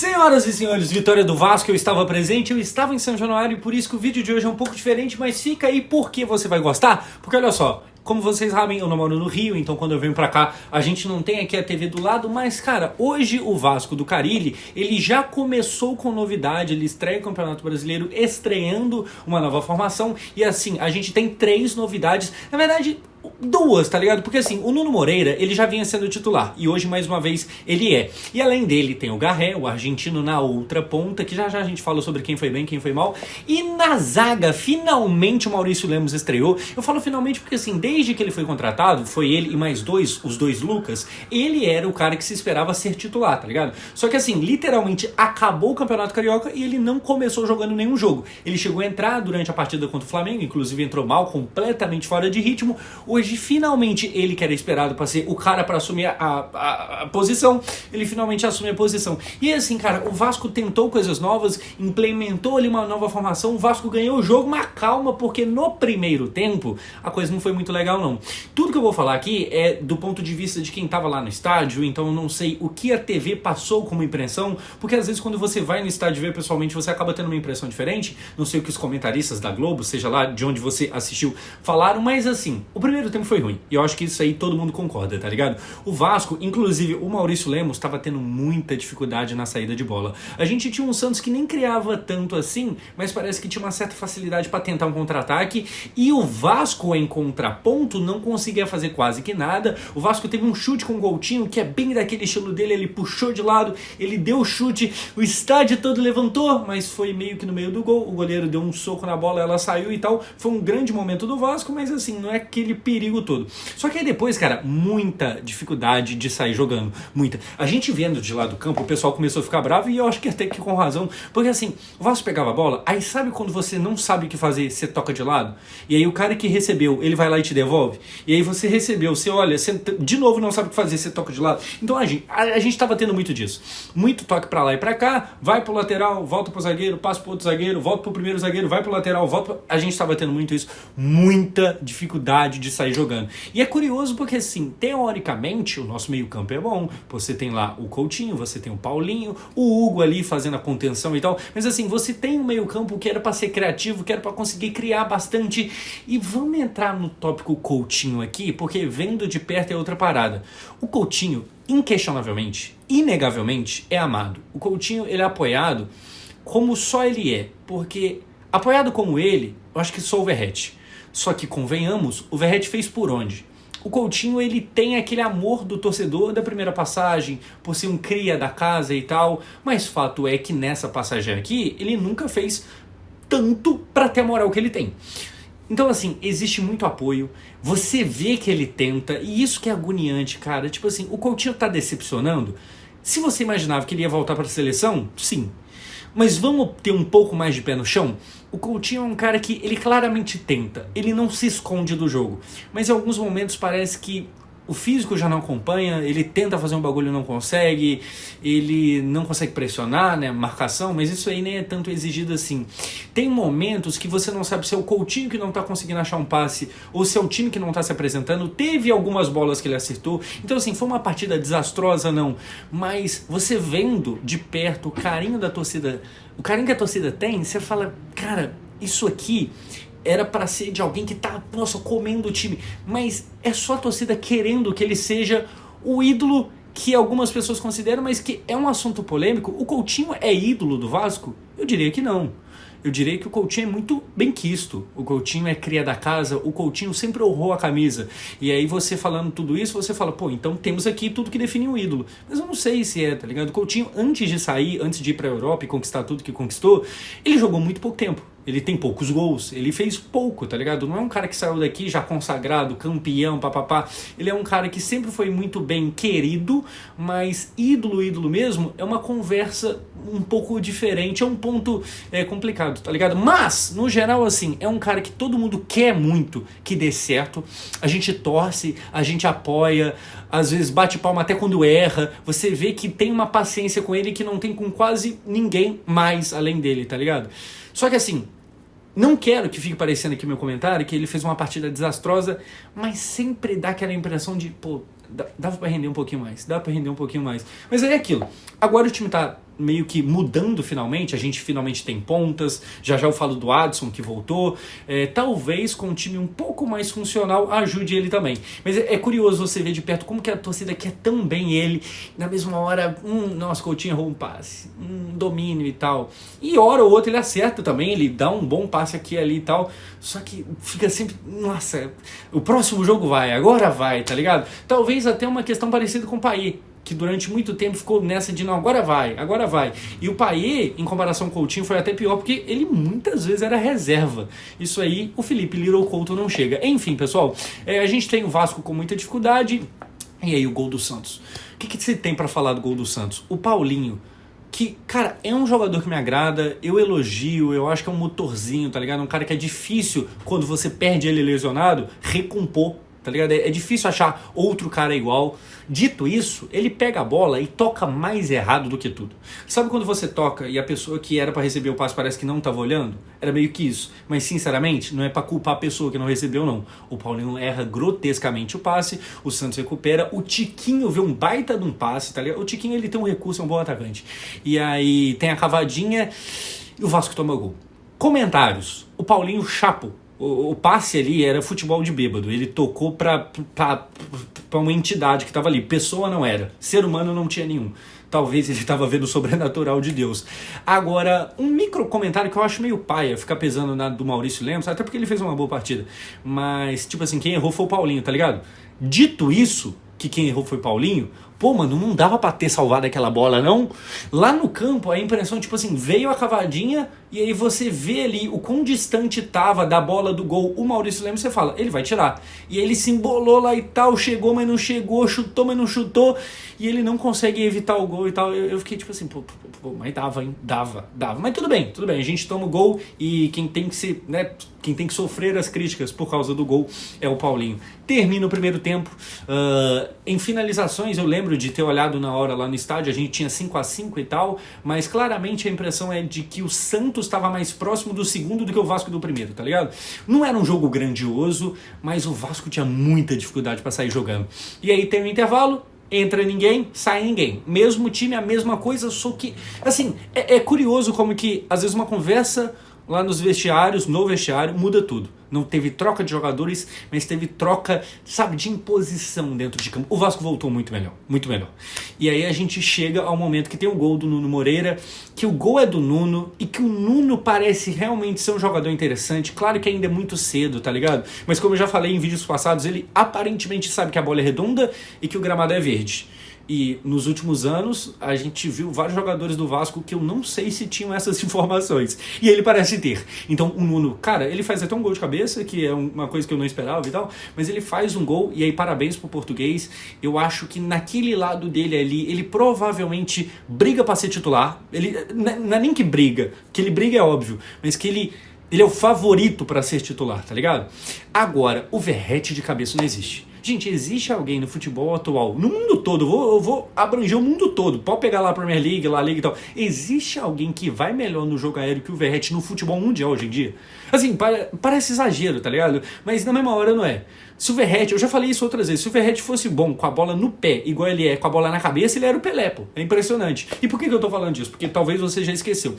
Senhoras e senhores, vitória do Vasco, eu estava presente, eu estava em São Januário e por isso que o vídeo de hoje é um pouco diferente, mas fica aí porque você vai gostar, porque olha só, como vocês sabem, eu não moro no Rio, então quando eu venho pra cá, a gente não tem aqui a TV do lado, mas cara, hoje o Vasco do Carille, ele já começou com novidade, ele estreia o Campeonato Brasileiro estreando uma nova formação, e assim, a gente tem 3 novidades, na verdade, 2, tá ligado? Porque assim, o Nuno Moreira, ele já vinha sendo titular, e hoje mais uma vez ele é. E além dele tem o Garré, o argentino na outra ponta, que já já a gente fala sobre quem foi bem, quem foi mal. E na zaga, finalmente o Maurício Lemos estreou. Eu falo finalmente porque assim, desde que ele foi contratado, foi ele e mais 2, os 2 Lucas, ele era o cara que se esperava ser titular, tá ligado? Só que assim, literalmente acabou o Campeonato Carioca e ele não começou jogando nenhum jogo. Ele chegou a entrar durante a partida contra o Flamengo, inclusive entrou mal, completamente fora de ritmo. Hoje, finalmente, ele que era esperado para ser o cara para assumir a posição, ele finalmente assume a posição. E assim, cara, o Vasco tentou coisas novas, implementou ali uma nova formação, o Vasco ganhou o jogo, mas calma, porque no primeiro tempo a coisa não foi muito legal, não. Tudo que eu vou falar aqui é do ponto de vista de quem tava lá no estádio, então eu não sei o que a TV passou como impressão, porque às vezes quando você vai no estádio ver pessoalmente, você acaba tendo uma impressão diferente, não sei o que os comentaristas da Globo, seja lá de onde você assistiu, falaram, mas assim, o primeiro tempo foi ruim. E eu acho que isso aí todo mundo concorda, tá ligado? O Vasco, inclusive o Maurício Lemos, estava tendo muita dificuldade na saída de bola. A gente tinha um Santos que nem criava tanto assim, mas parece que tinha uma certa facilidade para tentar um contra-ataque. E o Vasco, em contraponto, não conseguia fazer quase que nada. O Vasco teve um chute com o Coutinho, que é bem daquele estilo dele. Ele puxou de lado, ele deu o chute, o estádio todo levantou, mas foi meio que no meio do gol. O goleiro deu um soco na bola, ela saiu e tal. Foi um grande momento do Vasco, mas assim, não é aquele perigo todo. Só que aí depois, cara, muita dificuldade de sair jogando, muita. A gente vendo de lá do campo, o pessoal começou a ficar bravo e eu acho que até que com razão, porque assim, o Vasco pegava a bola, aí sabe quando você não sabe o que fazer, você toca de lado, e aí o cara que recebeu, ele vai lá e te devolve, e aí você recebeu, você olha, você de novo não sabe o que fazer, você toca de lado. Então a gente tava tendo muito disso, muito toque pra lá e pra cá, vai pro lateral, volta pro zagueiro, passa pro outro zagueiro, volta pro primeiro zagueiro, vai pro lateral, volta pro... A gente tava tendo muito isso, muita dificuldade de sair jogando. E é curioso porque, assim, teoricamente, o nosso meio campo é bom. Você tem lá o Coutinho, você tem o Paulinho, o Hugo ali fazendo a contenção e tal. Mas, assim, você tem um meio campo que era para ser criativo, que era para conseguir criar bastante. E vamos entrar no tópico Coutinho aqui, porque vendo de perto é outra parada. O Coutinho, inquestionavelmente, inegavelmente, é amado. O Coutinho, ele é apoiado como só ele é. Porque, apoiado como ele, eu acho que só o Verratti. Só que, convenhamos, o Verratti fez por onde? O Coutinho, ele tem aquele amor do torcedor da primeira passagem, por ser um cria da casa e tal, mas fato é que nessa passagem aqui, ele nunca fez tanto pra ter a moral que ele tem. Então, assim, existe muito apoio, você vê que ele tenta, e isso que é agoniante, cara. Tipo assim, o Coutinho tá decepcionando? Se você imaginava que ele ia voltar pra seleção, sim. Mas vamos ter um pouco mais de pé no chão? O Coutinho é um cara que ele claramente tenta, ele não se esconde do jogo, mas em alguns momentos parece que o físico já não acompanha, ele tenta fazer um bagulho e não consegue, ele não consegue pressionar, né, marcação, mas isso aí nem é tanto exigido assim. Tem momentos que você não sabe se é o Coutinho que não tá conseguindo achar um passe, ou se é o time que não tá se apresentando. Teve algumas bolas que ele acertou, então assim, foi uma partida desastrosa não, mas você vendo de perto o carinho da torcida, o carinho que a torcida tem, você fala, cara, isso aqui era pra ser de alguém que tá, nossa, comendo o time, mas é só a torcida querendo que ele seja o ídolo que algumas pessoas consideram, mas que é um assunto polêmico. O Coutinho é ídolo do Vasco? Eu diria que não. Eu diria que o Coutinho é muito bem quisto. O Coutinho é cria da casa, o Coutinho sempre honrou a camisa. E aí você falando tudo isso, você fala, pô, então temos aqui tudo que define um ídolo. Mas eu não sei se é, tá ligado? O Coutinho, antes de sair, antes de ir pra Europa e conquistar tudo que conquistou, ele jogou muito pouco tempo. Ele tem poucos gols, ele fez pouco, tá ligado? Não é um cara que saiu daqui já consagrado, campeão, papapá. Ele é um cara que sempre foi muito bem querido, mas ídolo mesmo, é uma conversa um pouco diferente, é um ponto complicado, tá ligado? Mas, no geral, assim, é um cara que todo mundo quer muito que dê certo. A gente torce, a gente apoia, às vezes bate palma até quando erra. Você vê que tem uma paciência com ele que não tem com quase ninguém mais além dele, tá ligado? Só que assim, não quero que fique parecendo aqui meu comentário que ele fez uma partida desastrosa, mas sempre dá aquela impressão de, pô, dava pra render um pouquinho mais, dá pra render um pouquinho mais. Mas aí é aquilo, agora o time tá meio que mudando finalmente, a gente finalmente tem pontas, já eu falo do Adson que voltou, talvez com um time um pouco mais funcional ajude ele também. Mas é curioso você ver de perto como que a torcida quer tão bem ele, na mesma hora, nossa, Coutinho errou um passe, domínio e tal. E hora ou outra ele acerta também, ele dá um bom passe aqui e ali e tal, só que fica sempre, nossa, o próximo jogo vai, agora vai, tá ligado? Talvez até uma questão parecida com o Payet, que durante muito tempo ficou nessa de não, agora vai, agora vai. E o Payet, em comparação com o Coutinho, foi até pior, porque ele muitas vezes era reserva. Isso aí, o Felipe Little Couto não chega. Enfim, pessoal, a gente tem o Vasco com muita dificuldade, e aí o gol do Santos. O que você tem pra falar do gol do Santos? O Paulinho, que, cara, é um jogador que me agrada, eu elogio, eu acho que é um motorzinho, tá ligado? Um cara que é difícil, quando você perde ele lesionado, recompor, tá ligado? É difícil achar outro cara igual. Dito isso, ele pega a bola e toca mais errado do que tudo. Sabe quando você toca e a pessoa que era pra receber o passe parece que não tava olhando? Era meio que isso. Mas sinceramente, não é pra culpar a pessoa que não recebeu, não. O Paulinho erra grotescamente o passe, o Santos recupera, o Tiquinho vê um baita de um passe, tá ligado? O Tiquinho, ele tem um recurso, é um bom atacante. E aí tem a cavadinha e o Vasco toma gol. Comentários. O Paulinho chapo. O passe ali era futebol de bêbado. Ele tocou pra uma entidade que estava ali. Pessoa não era. Ser humano não tinha nenhum. Talvez ele estava vendo o sobrenatural de Deus. Agora, um micro comentário que eu acho meio paia, ficar pesando na do Maurício Lemos, até porque ele fez uma boa partida. Mas, tipo assim, quem errou foi o Paulinho, tá ligado? Dito isso, que quem errou foi o Paulinho, pô, mano, não dava pra ter salvado aquela bola, não. Lá no campo, a impressão, tipo assim, veio a cavadinha e aí você vê ali o quão distante tava da bola do gol o Maurício Lemos, você fala, ele vai tirar. E ele se embolou lá e tal, chegou, mas não chegou, chutou, mas não chutou, e ele não consegue evitar o gol e tal. Eu fiquei tipo assim, pô, mas dava, hein? Dava. Mas tudo bem, a gente toma o gol e quem tem que ser, né, quem tem que sofrer as críticas por causa do gol é o Paulinho. Termina o primeiro tempo. Em finalizações, eu lembro de ter olhado na hora lá no estádio, a gente tinha 5-5 e tal, mas claramente a impressão é de que o Santos estava mais próximo do segundo do que o Vasco do primeiro, tá ligado? Não era um jogo grandioso, mas o Vasco tinha muita dificuldade para sair jogando. E aí tem o intervalo, entra ninguém, sai ninguém. Mesmo time, a mesma coisa, só que, assim, é curioso como que, às vezes, uma conversa lá nos vestiários, no vestiário, muda tudo. Não teve troca de jogadores, mas teve troca, sabe, de imposição dentro de campo. O Vasco voltou muito melhor, muito melhor. E aí a gente chega ao momento que tem o gol do Nuno Moreira, que o gol é do Nuno e que o Nuno parece realmente ser um jogador interessante. Claro que ainda é muito cedo, tá ligado? Mas como eu já falei em vídeos passados, ele aparentemente sabe que a bola é redonda e que o gramado é verde. E nos últimos anos a gente viu vários jogadores do Vasco que eu não sei se tinham essas informações. E ele parece ter. Então o Nuno, cara, ele faz até um gol de cabeça, que é uma coisa que eu não esperava e tal, mas ele faz um gol e aí parabéns pro português. Eu acho que naquele lado dele ali, ele provavelmente briga pra ser titular. Ele não é nem que briga, que ele briga é óbvio, mas que ele é o favorito pra ser titular, tá ligado? Agora, o Verratti de cabeça não existe. Gente, existe alguém no futebol atual, no mundo todo, eu vou abranger o mundo todo, pode pegar lá a Premier League, La Liga e tal, existe alguém que vai melhor no jogo aéreo que o Verratti no futebol mundial hoje em dia? Assim, parece exagero, tá ligado? Mas na mesma hora não é. Se o Verratti, eu já falei isso outras vezes, se o Verratti fosse bom com a bola no pé, igual ele é com a bola na cabeça, ele era o Pelé, pô. É impressionante. E por que eu tô falando disso? Porque talvez você já esqueceu.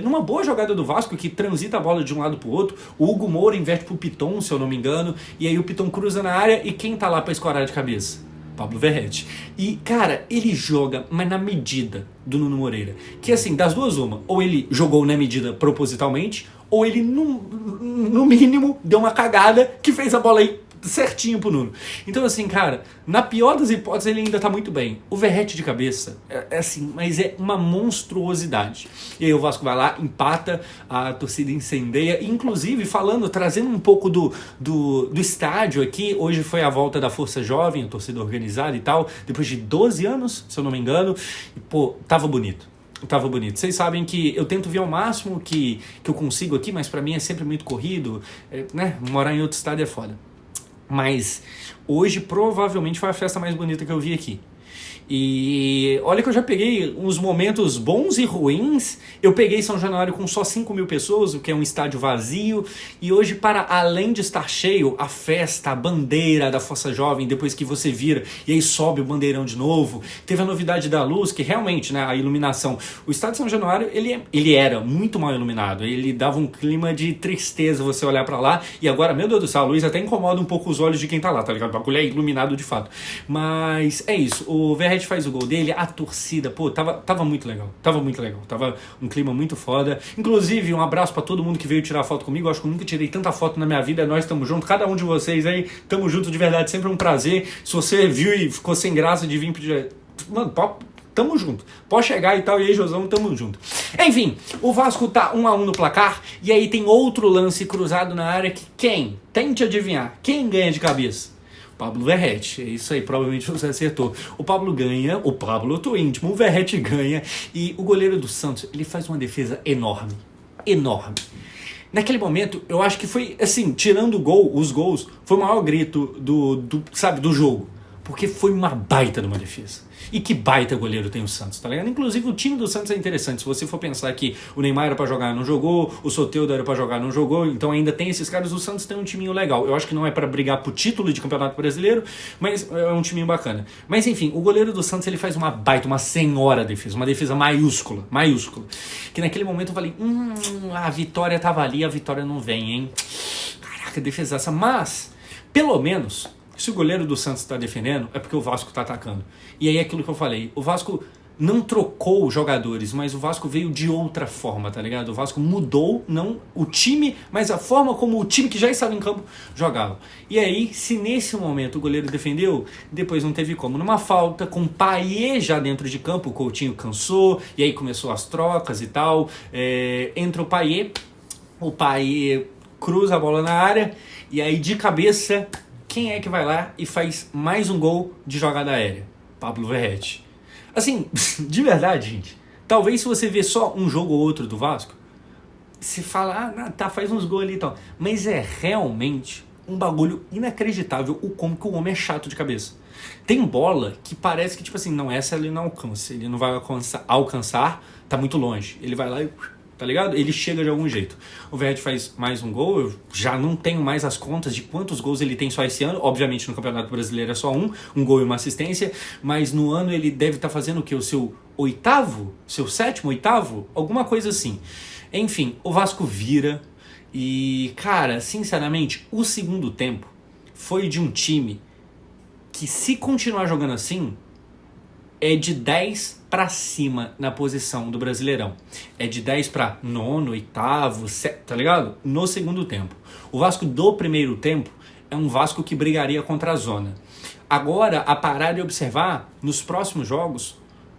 Numa boa jogada do Vasco, que transita a bola de um lado pro outro, o Hugo Moura inverte pro Piton, se eu não me engano, e aí o Piton cruza na área, e quem tá lá pra escorar de cabeça? Pablo Verratti. E, cara, ele joga, mas na medida do Nuno Moreira. Que, assim, das duas uma, ou ele jogou na medida propositalmente, ou ele, no mínimo, deu uma cagada que fez a bola aí certinho pro Nuno. Então, assim, cara, na pior das hipóteses, ele ainda tá muito bem. O Verratti de cabeça, é assim, mas é uma monstruosidade. E aí o Vasco vai lá, empata, a torcida incendeia. Inclusive, trazendo um pouco do estádio aqui, hoje foi a volta da Força Jovem, a torcida organizada e tal, depois de 12 anos, se eu não me engano, e, pô, tava bonito. Tava bonito. Vocês sabem que eu tento ver ao máximo que eu consigo aqui, mas pra mim é sempre muito corrido, né? Morar em outro estado é foda. Mas hoje provavelmente foi a festa mais bonita que eu vi aqui. E olha que eu já peguei uns momentos bons e ruins. Eu peguei São Januário com só 5.000 pessoas, o que é um estádio vazio. E hoje, para além de estar cheio, a festa, a bandeira da Força Jovem, depois que você vira e aí sobe o bandeirão de novo. Teve a novidade da luz, que realmente, né, a iluminação. O estádio São Januário, ele era muito mal iluminado. Ele dava um clima de tristeza você olhar pra lá. E agora, meu Deus do céu, a luz até incomoda um pouco os olhos de quem tá lá, tá ligado? O bagulho é iluminado de fato. Mas é isso. O Verratti faz o gol dele, a torcida, pô, tava muito legal. Tava muito legal. Tava um clima muito foda. Inclusive, um abraço pra todo mundo que veio tirar foto comigo. Eu acho que eu nunca tirei tanta foto na minha vida. Nós estamos juntos. Cada um de vocês aí, tamo junto de verdade. Sempre um prazer. Se você viu e ficou sem graça de vir pedir... Mano, tamo junto. Pode chegar e tal. E aí, Josão, tamo junto. Enfim, o Vasco tá 1-1 no placar. E aí tem outro lance cruzado na área que quem? Tente adivinhar. Quem ganha de cabeça? Pablo Verratti, é isso aí, provavelmente você acertou. O Pablo ganha, o Pablo eu tô íntimo, o Verratti ganha e o goleiro do Santos, ele faz uma defesa enorme, enorme. Naquele momento, eu acho que foi, assim, tirando o gol, os gols, foi o maior grito do jogo. Porque foi uma baita de uma defesa. E que baita goleiro tem o Santos, tá ligado? Inclusive o time do Santos é interessante. Se você for pensar que o Neymar era pra jogar, não jogou, o Soteldo era pra jogar, não jogou, então ainda tem esses caras, o Santos tem um timinho legal. Eu acho que não é pra brigar pro título de Campeonato Brasileiro, mas é um timinho bacana. Mas enfim, o goleiro do Santos, ele faz uma baita, uma senhora defesa, uma defesa maiúscula, maiúscula. Que naquele momento eu falei, a vitória tava ali, a vitória não vem, hein? Caraca, defesaça. Mas, pelo menos... Se o goleiro do Santos está defendendo, é porque o Vasco está atacando. E aí é aquilo que eu falei, o Vasco não trocou os jogadores, mas o Vasco veio de outra forma, tá ligado? O Vasco mudou, não o time, mas a forma como o time que já estava em campo jogava. E aí, se nesse momento o goleiro defendeu, depois não teve como. Numa falta, com o Payet já dentro de campo, o Coutinho cansou, e aí começou as trocas e tal. Entra o Payet cruza a bola na área, e aí de cabeça... Quem é que vai lá e faz mais um gol de jogada aérea? Pablo Verratti. Assim, de verdade, gente. Talvez se você ver só um jogo ou outro do Vasco, você fala, faz uns gols ali e tal. Mas é realmente um bagulho inacreditável o como que o homem é chato de cabeça. Tem bola que parece que, tipo assim, não, essa ele não alcança. Ele não vai alcançar, tá muito longe. Ele vai lá e... Tá ligado? Ele chega de algum jeito. O Verratti faz mais um gol, eu já não tenho mais as contas de quantos gols ele tem só esse ano. Obviamente no Campeonato Brasileiro é só um gol e uma assistência, mas no ano ele deve estar fazendo o quê? O seu oitavo? Seu sétimo, oitavo? Alguma coisa assim. Enfim, o Vasco vira e, cara, sinceramente, o segundo tempo foi de um time que, se continuar jogando assim, é de 10 para cima na posição do Brasileirão. É de 10 para nono, oitavo, tá ligado? No segundo tempo. O Vasco do primeiro tempo é um Vasco que brigaria contra a zona. Agora, a parar e observar, nos próximos jogos,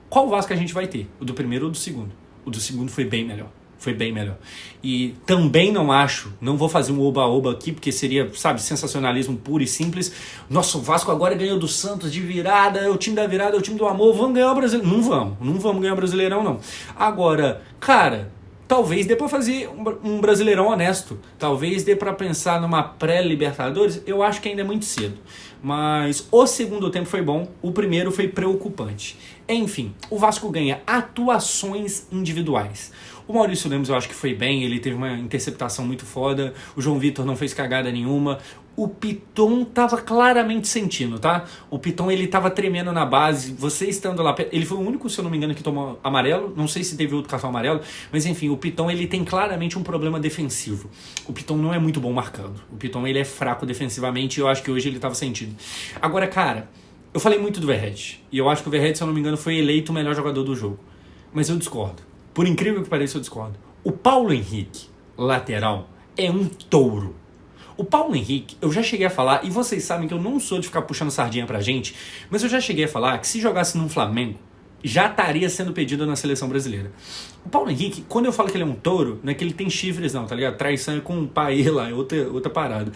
qual Vasco a gente vai ter? O do primeiro ou do segundo? O do segundo foi bem melhor. Foi bem melhor. E também não vou fazer um oba-oba aqui, porque seria, sabe, sensacionalismo puro e simples. Nossa, o Vasco agora ganhou do Santos de virada, é o time da virada, é o time do amor, vamos ganhar o Brasileirão. Não vamos ganhar o Brasileirão, não. Agora, cara, talvez dê pra fazer um Brasileirão honesto. Talvez dê pra pensar numa pré-Libertadores. Eu acho que ainda é muito cedo. Mas o segundo tempo foi bom, o primeiro foi preocupante. Enfim, o Vasco ganha atuações individuais. O Maurício Lemos eu acho que foi bem, ele teve uma interceptação muito foda, o João Vitor não fez cagada nenhuma, o Piton tava claramente sentindo, tá? O Piton, ele tava tremendo na base, você estando lá, ele foi o único, se eu não me engano, que tomou amarelo, não sei se teve outro cartão amarelo, mas enfim, o Piton, ele tem claramente um problema defensivo. O Piton não é muito bom marcando, o Piton, ele é fraco defensivamente e eu acho que hoje ele tava sentindo. Agora, cara, eu falei muito do Verratti, e eu acho que o Verratti, se eu não me engano, foi eleito o melhor jogador do jogo, mas eu discordo. Por incrível que pareça, eu discordo. O Paulo Henrique, lateral, é um touro. O Paulo Henrique, eu já cheguei a falar, e vocês sabem que eu não sou de ficar puxando sardinha pra gente, mas eu já cheguei a falar que se jogasse num Flamengo, já estaria sendo pedido na seleção brasileira. O Paulo Henrique, quando eu falo que ele é um touro, não é que ele tem chifres não, tá ligado? Traição com um pai lá, é outra parada.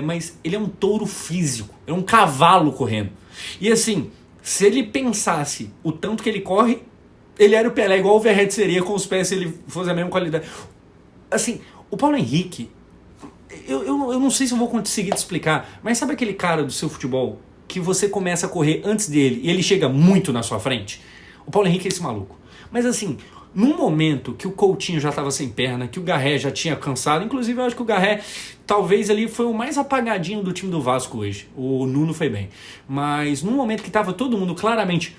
Mas ele é um touro físico, é um cavalo correndo. E assim, se ele pensasse o tanto que ele corre, ele era o Pelé, igual o Verratti seria com os pés se ele fosse a mesma qualidade. Assim, o Paulo Henrique, eu não sei se eu vou conseguir te explicar, mas sabe aquele cara do seu futebol que você começa a correr antes dele e ele chega muito na sua frente, o Paulo Henrique é esse maluco. Mas assim, num momento que o Coutinho já estava sem perna, que o Garré já tinha cansado, inclusive eu acho que o Garré talvez ali foi o mais apagadinho do time do Vasco hoje. O Nuno foi bem. Mas num momento que estava todo mundo claramente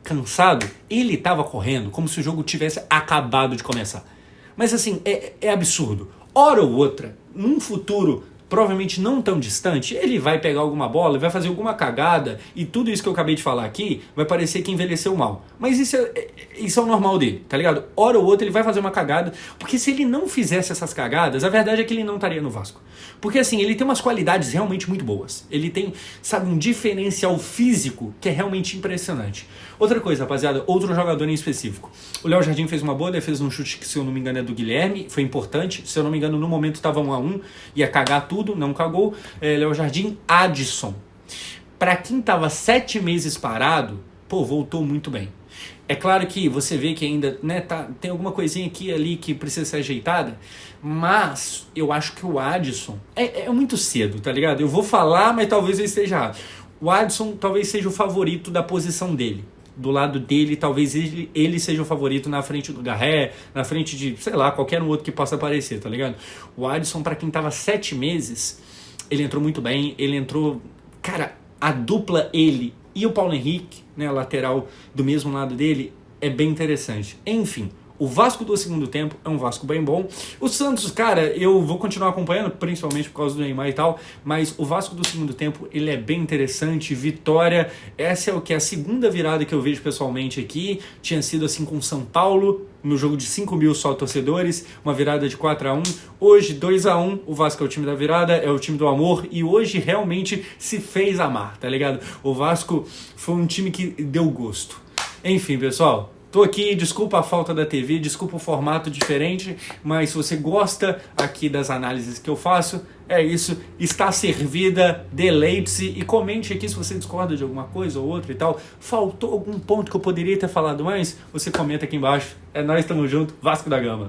cansado, ele estava correndo como se o jogo tivesse acabado de começar. Mas assim, é absurdo. Hora ou outra, num futuro provavelmente não tão distante, ele vai pegar alguma bola, vai fazer alguma cagada e tudo isso que eu acabei de falar aqui vai parecer que envelheceu mal. Mas isso é o normal dele, tá ligado? Hora ou outra ele vai fazer uma cagada, porque se ele não fizesse essas cagadas, a verdade é que ele não estaria no Vasco. Porque assim, ele tem umas qualidades realmente muito boas. Ele tem, sabe, um diferencial físico que é realmente impressionante. Outra coisa, rapaziada, outro jogador em específico. O Léo Jardim fez uma boa defesa num chute que, se eu não me engano, é do Guilherme, foi importante. Se eu não me engano, no momento estava 1-1, ia cagar tudo, não cagou. Léo Jardim, Adson. Para quem estava 7 meses parado, pô, voltou muito bem. É claro que você vê que ainda, né, tem alguma coisinha aqui e ali que precisa ser ajeitada, mas eu acho que o Adson é muito cedo, tá ligado? Eu vou falar, mas talvez eu esteja errado. O Adson talvez seja o favorito da posição dele. Do lado dele, talvez ele seja o favorito na frente do Garré, na frente de, sei lá, qualquer um outro que possa aparecer, tá ligado? O Adson, pra quem tava 7 meses, ele entrou muito bem, ele entrou... Cara, a dupla ele e o Paulo Henrique, né, lateral do mesmo lado dele, é bem interessante. Enfim, o Vasco do segundo tempo é um Vasco bem bom. O Santos, cara, eu vou continuar acompanhando, principalmente por causa do Neymar e tal, mas o Vasco do segundo tempo, ele é bem interessante. Vitória, essa é o que? A segunda virada que eu vejo pessoalmente aqui. Tinha sido assim com São Paulo, no jogo de 5 mil só torcedores, uma virada de 4-1. Hoje, 2-1, o Vasco é o time da virada, é o time do amor, e hoje realmente se fez amar, tá ligado? O Vasco foi um time que deu gosto. Enfim, pessoal, tô aqui, desculpa a falta da TV, desculpa o formato diferente, mas se você gosta aqui das análises que eu faço, é isso, está servida, deleite-se e comente aqui se você discorda de alguma coisa ou outra e tal. Faltou algum ponto que eu poderia ter falado mais? Você comenta aqui embaixo. É nóis, tamo junto, Vasco da Gama.